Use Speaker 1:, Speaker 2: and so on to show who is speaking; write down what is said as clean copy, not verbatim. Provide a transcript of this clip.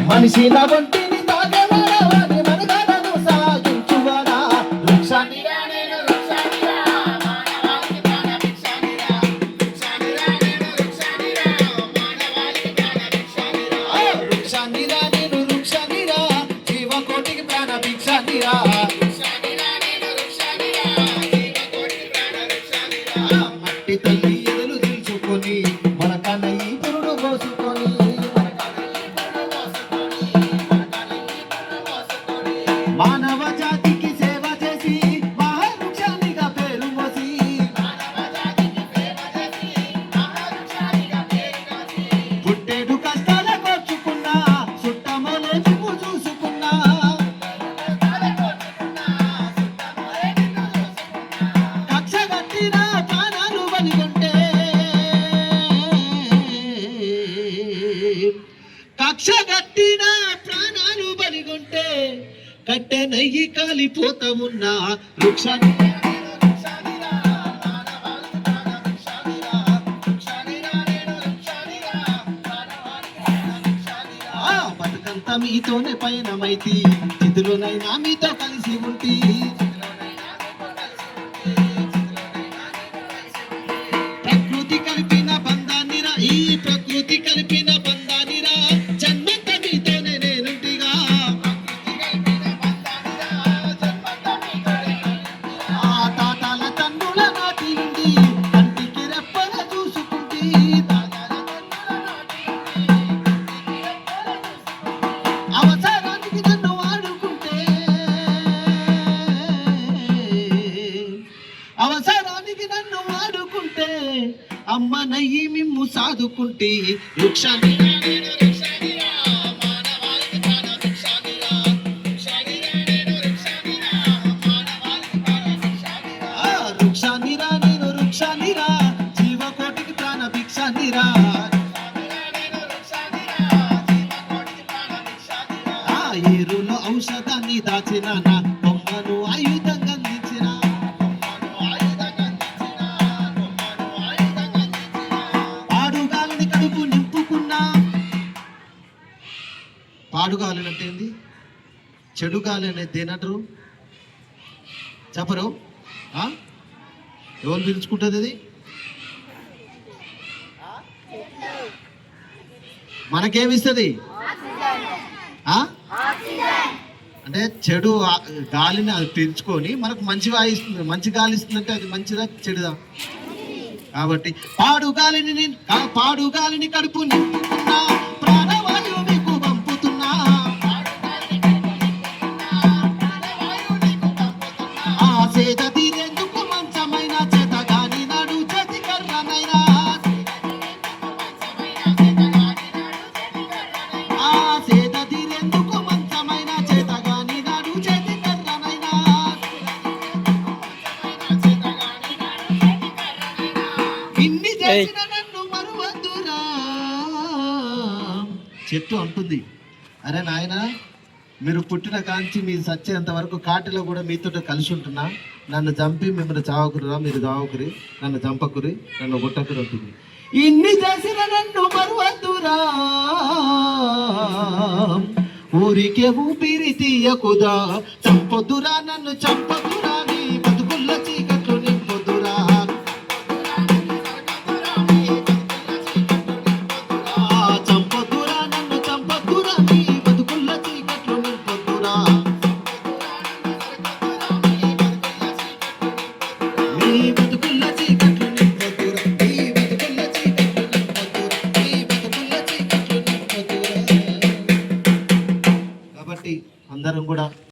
Speaker 1: మనిషి నా వంటిని తాగేవాడవాడి మనగాడను సాగించువాడా వృక్షానిరా నేను వృక్షానిరా మానవాళికి ప్రాణ భిక్షానిరా వృక్షానిరా నేను వృక్షానిరా మానవాళికి ప్రాణ భిక్షానిరా వృక్షానిరా నేను వృక్షానిరా జీవకోటికి ప్రాణ భిక్షానిరా వృక్షానిరా నేను వృక్షానిరా జీవకోటికి ప్రాణ భిక్షానిరా మట్టి తల్లి ఎదలు దించుకొని మన కన్నయ్య పురుడు పోసుకొని మానవ జాతికి సేవ చేసి మహావృక్షానిగా పేరు మోసి పుట్టేడు కష్టాల కోర్చుకున్నా చుట్టమోలే నువ్వు చూసుకున్నా కక్ష కట్టిన ప్రాణాలు బలిగొంటే కక్ష కట్టిన ప్రాణాలు బలిగొంటే కట్టె నయ్యి కాలిపోతా ఉన్నా వృక్షాన్ని బతుకంతా మీతోనే పయనమైతి ఇదిలోనైనా మీతో కలిసి ఉంటి ప్రకృతి కలిపిన బంధాన్నిరా ఈ ప్రకృతి కలిపిన బంధాన్నిరా జన్మంతా మీతోనే నేనుంటిగా తాతాల తన్నుల నాటి నుండి కంటికి రెప్పల చూసుకుంటే అవసరానికి నన్ను వాడుకుంటే అవసరానికి నన్ను వాడుకుంటే అమ్మ నయ్యి మిమ్ము సాదుకుంటే వృక్షాన్ని వృక్షానిరా నేను వృక్షానిరా జీవకోటికి ప్రాణ భిక్షానిరా ఏరులో ఔషధాన్ని దాచిన నా బొమ్మను ఆయుధంగా అందించిన పాడుగాలిని కడుపు నింపుకున్నా పాడుగాలి అంటే ఏంది చెడు గాలి అనేది దేనంటారు చెప్పరు ఎవరు పిలుచుకుంటుంది అది మనకేమిస్తుంది అంటే చెడు గాలిని అది పీల్చుకొని మనకు మంచి వాయిస్తుంది మంచి గాలి ఇస్తుందంటే అది మంచిదా చెడుదా కాబట్టి పాడుగాలిని కడుపు నింపుతున్నా ప్రాణవాయువు మీకు పంపుతున్నా ఆ సేద తీరేందుకు మంచమైన చేత గాని నాడు చేతి కర్రనైనా ఆ సేద తీరేందుకు మంచమైన చేత గాని నాడు చేతి కర్రనైనా ఇన్ని చేసిన నన్ను మరువద్దురా చెట్టు అంటుంది అరే నాయన మీరు పుట్టిన కాంచి మీరు సచ్చేంత వరకు కాటిలో కూడా మీతో కలిసి ఉంటున్నా నన్ను చంపి మిమ్మల్ని చావకురురా మీరు చావకురి నన్ను చంపకురి నన్ను గుట్టకురి ఉంటుంది ఇన్ని చేసిన నన్ను మరువద్దురా ఊరికే ఊపిరి తీయకుదా చంపొద్దురా నన్ను చంపొద్దురా నీ బతుకుల్ల చీకట్లు నింపొద్దురా చంపొద్దురా నన్ను చంపొద్దురా నీ బతుకుల్ల చీకట్లు నింపొద్దురా నీ బతుకుల్ల చీకట్లు నింపొద్దురా నీ బతుకుల్ల చీకట్లు నింపొద్దురా నీ బతుకుల్ల చీకట్లు నింపొద్దురా కాబట్టి అందరం కూడా